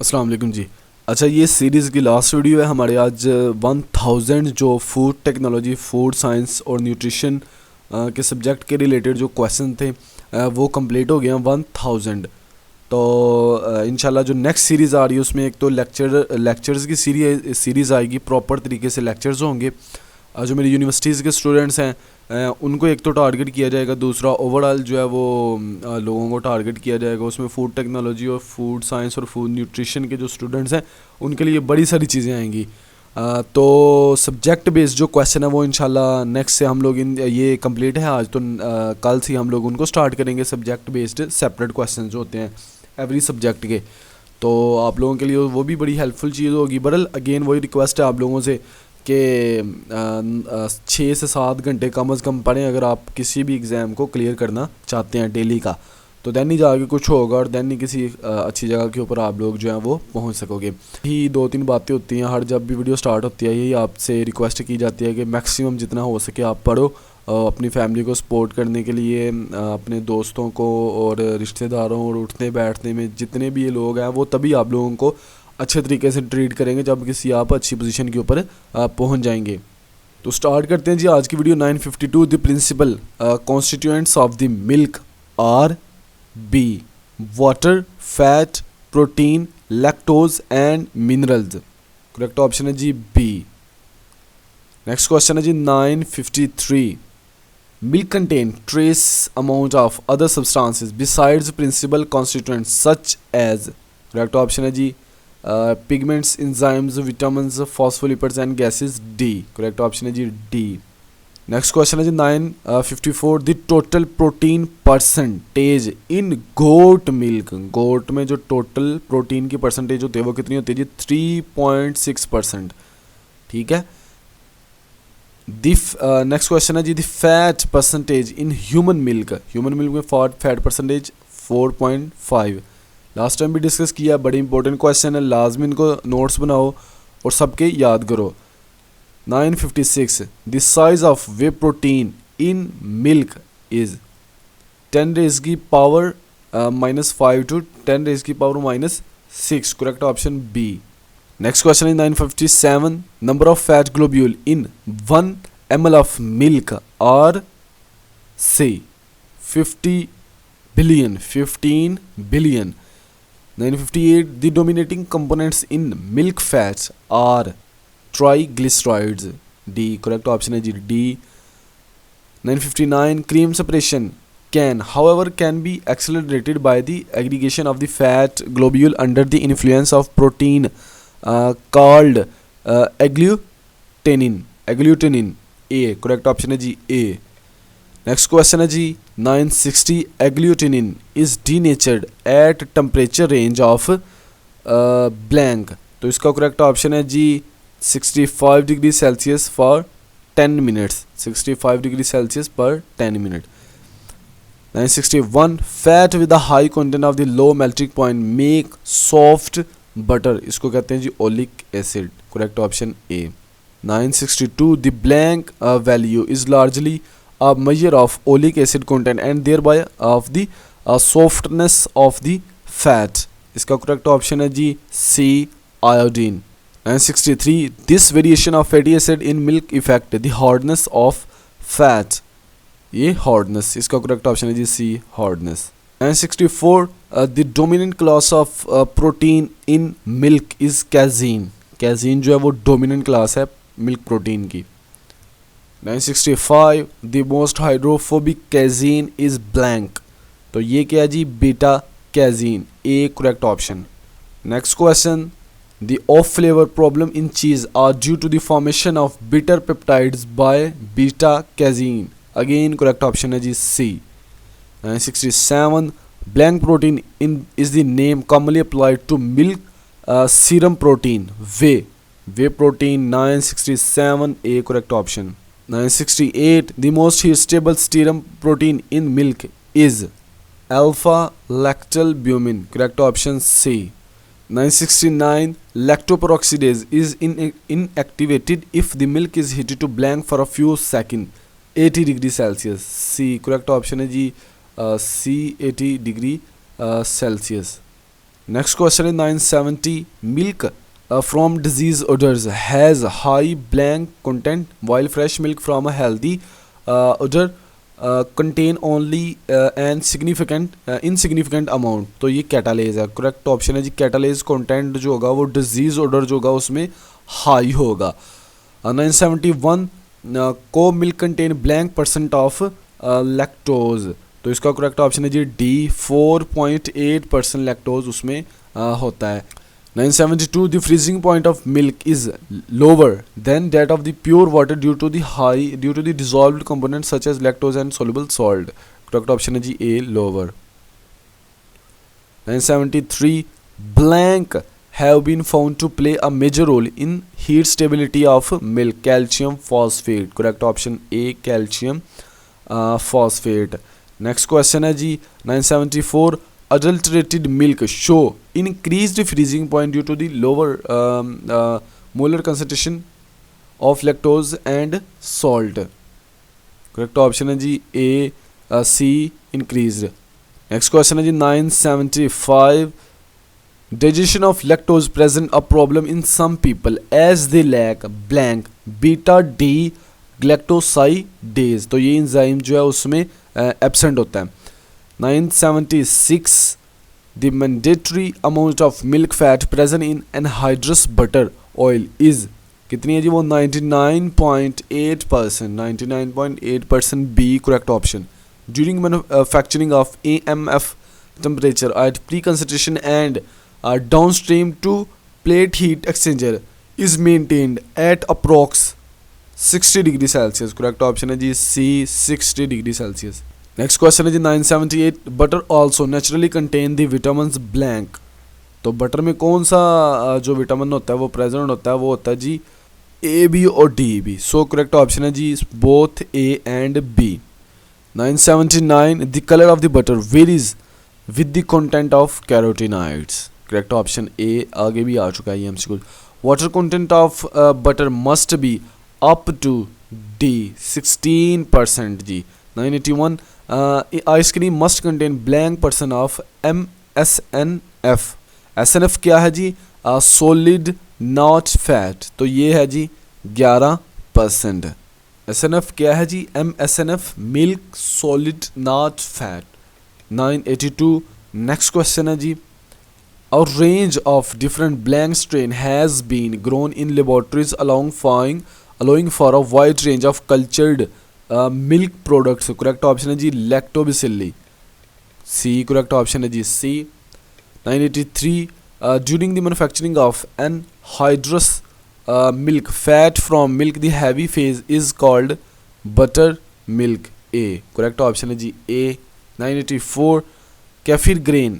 अस्सलाम वालेकुम जी। अच्छा, ये सीरीज़ की लास्ट वीडियो है हमारे। आज 1000 जो फूड टेक्नोलॉजी, फूड साइंस और न्यूट्रिशन के सब्जेक्ट के रिलेटेड जो क्वेश्चन थे वो कंप्लीट हो गए हैं 1000। तो इंशाल्लाह जो नेक्स्ट सीरीज़ आ रही है उसमें एक तो लेक्चर्स की सीरीज़ आएगी, प्रॉपर तरीके से लेक्चर्स होंगे। जो मेरी यूनिवर्सिटीज़ के स्टूडेंट्स हैं उनको एक तो टारगेट किया जाएगा, दूसरा ओवरऑल जो है वो लोगों को टारगेट किया जाएगा। उसमें फूड टेक्नोलॉजी और फूड साइंस और फूड न्यूट्रिशन के जो स्टूडेंट्स हैं उनके लिए बड़ी सारी चीज़ें आएंगी। तो सब्जेक्ट बेस्ड जो क्वेश्चन है वो इंशाल्लाह नेक्स्ट से हम लोग ये कंप्लीट है आज, तो कल से हम लोग उनको स्टार्ट करेंगे। सब्जेक्ट बेस्ड सेपरेट क्वेश्चन जो होते हैं एवरी सब्जेक्ट के, तो आप लोगों के लिए वो भी बड़ी हेल्पफुल चीज़ होगी। बरल अगेन वही रिक्वेस्ट है आप लोगों से कि 6 से 7 घंटे कम अज़ कम पढ़ें अगर आप किसी भी एग्ज़ाम को क्लियर करना चाहते हैं डेली का, तो दैन ही जाके कुछ होगा और दैन ही किसी अच्छी जगह के ऊपर आप लोग जो हैं वो पहुंच सकोगे। यही 2-3 बातें होती हैं हर जब भी वीडियो स्टार्ट होती है, यही आपसे रिक्वेस्ट की जाती है कि मैक्सिमम जितना हो सके आप पढ़ो, अपनी फैमिली को सपोर्ट करने के लिए, अपने दोस्तों को और रिश्तेदारों और उठने बैठने में जितने भी ये लोग हैं वो तभी आप लोगों को अच्छे तरीके से ट्रीट करेंगे जब किसी आप अच्छी पोजीशन के ऊपर पहुंच जाएंगे। तो स्टार्ट करते हैं जी आज की video. 952 the principal constituents of the milk are B water, fat, protein, lactose and minerals. Correct option है जी बी। नेक्स्ट क्वेश्चन है जी 953 milk contain trace amount of other substances besides principal constituents such as. Correct option है जी pigments, enzymes, vitamins, phospholipids and gases D. Correct option है जी D. Next question है जी 954 the total protein percentage in goat milk. गोट में जो total protein की percentage होती है वो कितनी होती है जी 3.6%। ठीक है। नेक्स्ट क्वेश्चन है जी the fat percentage in human milk. Human milk में फैट परसेंटेज 4.5। लास्ट टाइम भी डिस्कस किया, बड़ी इंपॉर्टेंट क्वेश्चन है, लाजमी इनको नोट्स बनाओ और सबके याद करो। 956 the size of whey protein in milk is 10 raise की पावर -5 to 10 रेज की power -6। Correct option B. Next question है 957 number of fat globule in 1 ml of milk are से 50 billion 15 billion. 958 the dominating components in milk fats are triglycerides D। correct option है जी D। 959 cream separation can be accelerated by the aggregation of the fat globule under the influence of protein called agglutinin A। correct option है जी A। Next question है जी 960 agglutinin is denatured at temperature range of blank. तो इसका correct option है जी 65 degree Celsius for 10 minutes. 65 degree Celsius पर 10 minute. 961 fat with the high content of the low melting point make soft butter. इसको कहते हैं जी oleic acid. Correct option A. 962 the blank value is largely a measure of oleic acid content and thereby of the softness of the fat। इसका correct option है जी C iodine। 963 this variation of fatty acid in milk affect the hardness of fat। ये hardness, इसका correct option है जी C hardness। 964 the dominant class of protein in milk is casein। casein जो है वो dominant class है milk protein की। 965 the most hydrophobic casein is blank। तो ये क्या है जी beta कैजीन A correct option। next question the off flavor problem in cheese are due to the formation of bitter peptides by beta casein। again correct option है जी C। 967 blank protein is the name commonly applied to milk serum protein whey protein। 967 A correct option। 968 the most stable serum protein in milk is alpha lactalbumin। correct option C। 969 lactoperoxidase is inactivated if the milk is heated to blank for a few seconds 80 degree Celsius। C correct option है जी C 80 degree Celsius। Next question है 970 milk from disease odors has high blank content while fresh milk from a healthy odor contain only an insignificant amount। तो ये catalase है, correct option है जी catalase content जो होगा वो disease order जो होगा उसमें हाई होगा। 971 को milk contain blank percent of lactose. तो इसका करेक्ट ऑप्शन है जी डी 4.8% लैक्टोज उसमें होता है। 972 the freezing point of milk is lower than that of the pure water due to the dissolved components such as lactose and soluble salt। correct option है जी A lower। 973 blank have been found to play a major role in heat stability of milk calcium phosphate। correct option A calcium phosphate। next question है जी 974 adulterated milk show increased freezing point due to the lower molar concentration of lactose and salt। correct option है जी A C increased। next question है जी 975 digestion of lactose present a problem in some people as they lack blank beta D galactosidase। तो ये enzyme जो है उसमें absent होता है। 976 the mandatory amount of milk fat present in anhydrous butter oil is कितनी है जी वो 99.8%। 99.8% B correct option। during manufacturing of AMF temperature at pre-concentration and downstream to plate heat exchanger is maintained at approx 60 degree Celsius। correct option है जी C 60 degree Celsius। Next question है जी 978 butter also naturally contain the vitamins blank. तो butter में कौन सा जो vitamin होता है वो प्रेजेंट होता है, वो होता है जी ए बी और D B. So correct option है जी both A and B. 979 the colour of the butter varies with the content of carotenoids. Correct option A आगे भी आ चुका है ये MCQ. Water content of butter must be up to D 16% जी। 981 ice cream must contain blank percent of MSNF। SNF क्या है जी solid not fat. तो ये है जी 11%। SNF क्या है जी MSNF milk solid not fat. 982 next question है जी A range of different blank strain has been grown in laboratories allowing for a wide range of cultured milk products. Correct option है जी lactobacilli सी। Correct option है जी सी। 983 during the manufacturing of anhydrous milk fat from milk the heavy phase is called butter milk A। Correct option है जी A। 984 kefir grain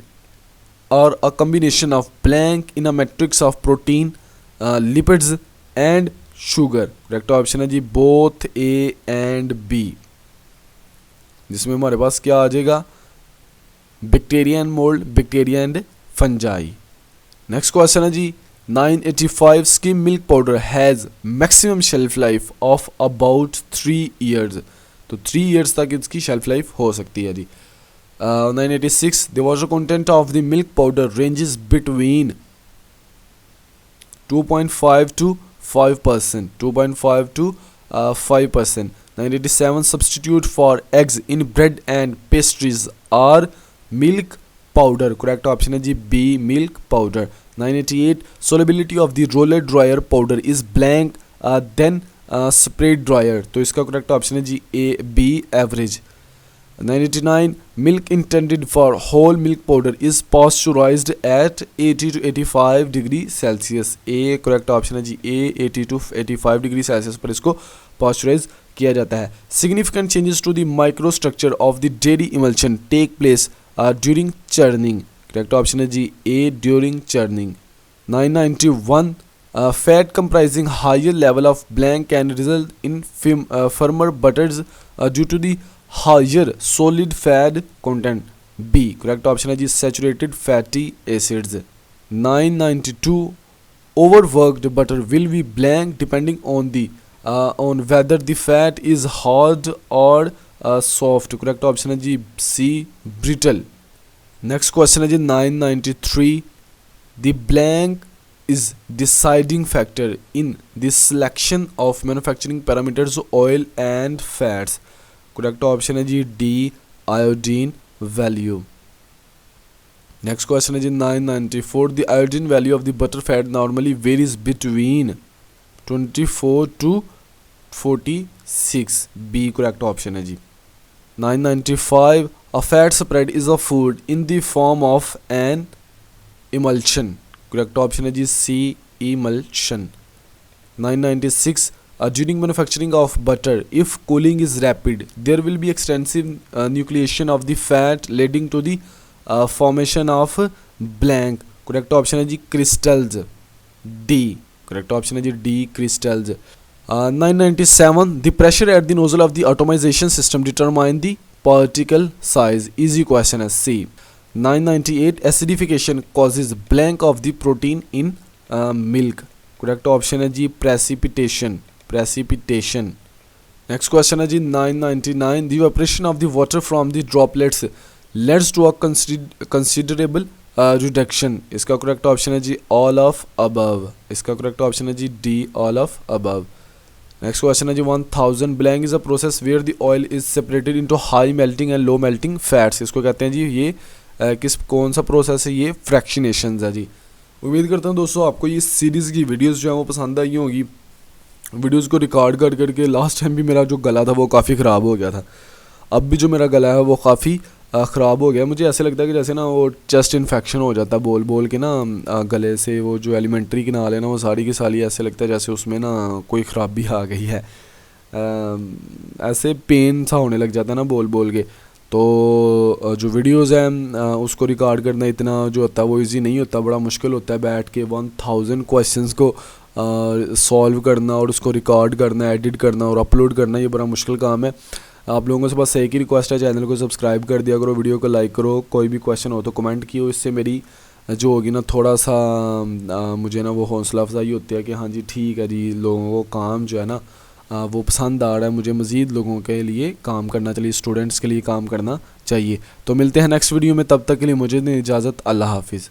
or a combination of blank in a matrix of protein lipids and sugar. Correct option है जी both A and B, जिसमें हमारे पास क्या आ जाएगा bacteria and mould, bacteria and fungi. Next question है जी 985 skim milk powder has maximum shelf life of about 3 years। तो 3 years तक इसकी शेल्फ लाइफ हो सकती है जी। 986 the water content of the milk powder ranges between 2.5 to 5%। 2.5 to 5%। 987 substitute for eggs in bread and pastries are milk powder। correct option है जी B milk powder। 988 solubility of the roller dryer powder is blank then spray dryer। तो इसका correct option है जी A B average। 989 milk intended for whole milk powder is pasteurized at 80 to 85 degree Celsius। A correct option है जी A 80 to 85 degree Celsius पर इसको pasteurize किया जाता है। significant changes to the microstructure of the dairy emulsion take place during churning। correct option है जी A during churning। 991 fat comprising higher level of blank can result in firmer butters due to the higher solid fat content B। correct option है जी saturated fatty acids। 992 overworked butter will be blank depending on the on whether the fat is hard or soft। correct option है जी C brittle। next question है जी 993 the blank is deciding factor in the selection of manufacturing parameters oil and fats. Correct option है जी D, iodine value. Next question है जी 994. The iodine value of the butter fat normally varies between 24 to 46. B correct option है जी. 995. A fat spread is a food in the form of an emulsion. Correct option है जी C, emulsion. 996. During manufacturing of butter, if cooling is rapid, there will be extensive nucleation of the fat leading to the formation of blank. Correct option है जी crystals. D. Correct option है जी D, crystals. 997. The pressure at the nozzle of the atomization system determine the particle size. Easy question है C. 998. Acidification causes blank of the protein in milk. Correct option है जी precipitation. Next question है जी 999. The evaporation of the water from the droplets leads to a considerable reduction. इसका correct option है जी all of above. इसका correct option है जी D, all of above. Next question है जी 1000. Blank is a process where the oil is separated into high melting and low melting fats. इसको कहते हैं जी ये कौन सा प्रोसेस है, ये फ्रैक्शनेशन है जी. उम्मीद करता हूँ दोस्तों आपको ये सीरीज़ की वीडियोस जो है वो पसंद आई होंगी. वीडियोस को रिकॉर्ड कर करके लास्ट टाइम भी मेरा जो गला था वो काफ़ी ख़राब हो गया था. अब भी जो मेरा गला है वो काफ़ी ख़राब हो गया. मुझे ऐसे लगता है कि जैसे ना वो चेस्ट इन्फेक्शन हो जाता है बोल बोल के ना गले से. वो जो एलिमेंट्री किनाल है ना वो सारी की सारी ऐसे लगता है जैसे उसमें ना कोई ख़राबी आ गई है. ऐसे पेन सा होने लग जाता है ना बोल बोल के. तो जो वीडियोस हैं उसको रिकॉर्ड करना इतना जो होता है वो इजी नहीं होता, बड़ा मुश्किल होता है. बैठ के 1000 क्वेश्चंस को सॉल्व करना और उसको रिकॉर्ड करना, एडिट करना और अपलोड करना, ये बड़ा मुश्किल काम है. आप लोगों से बस एक ही रिक्वेस्ट है, चैनल को सब्सक्राइब कर दिया करो, वीडियो को लाइक करो. कोई भी क्वेश्चन हो तो कमेंट किए. इससे मेरी जो होगी ना थोड़ा सा मुझे ना वो हौसला अफजाई होती है कि हाँ जी ठीक है जी, लोगों को काम जो है ना वो पसंद आ रहा है. मुझे मज़ीद लोगों के लिए काम करना चाहिए, स्टूडेंट्स के लिए काम करना चाहिए. तो मिलते हैं नेक्स्ट वीडियो में, तब तक के लिए मुझे दें इजाज़त. अल्लाह हाफिज़.